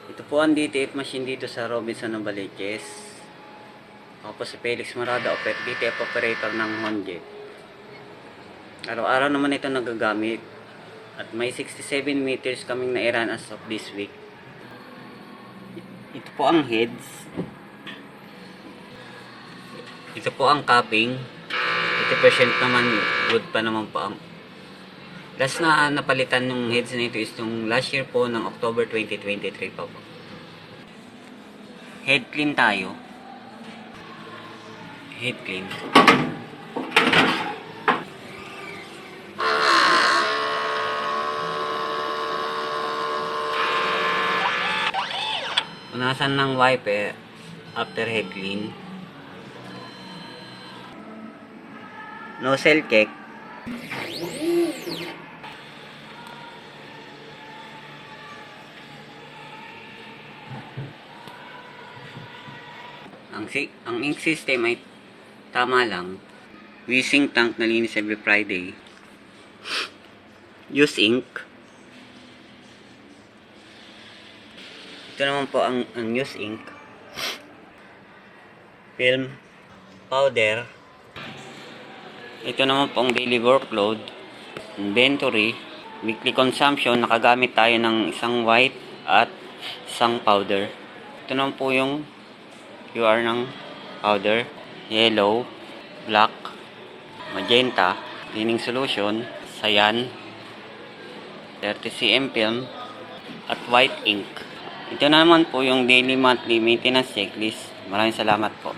Ito po ang DTF machine dito sa Robinson Novaliches. Ako po si Felix Marada, DTF operator ng Honjet. Araw-araw naman ito nagagamit. At may 67 meters kaming nairan as of this week. Ito po ang heads. Ito po ang capping. 80% naman good pa naman po ang last na napalitan ng heads nito is yung last year po ng October 2023 pa po. Head clean tayo. Head clean. Punasan ng wiper after head clean. Nozzle check. Ang ink system ay tama lang. Using tank na linis every Friday. Use ink. Ito naman po ang use ink. Film. Powder. Ito naman po ang daily workload. Inventory. Weekly consumption. Nakagamit tayo ng isang white at isang powder. Ito naman po yung QR ng powder, yellow, black, magenta, cleaning solution, cyan, 30 cm film, at white ink. Ito naman po yung daily monthly maintenance checklist. Maraming salamat po.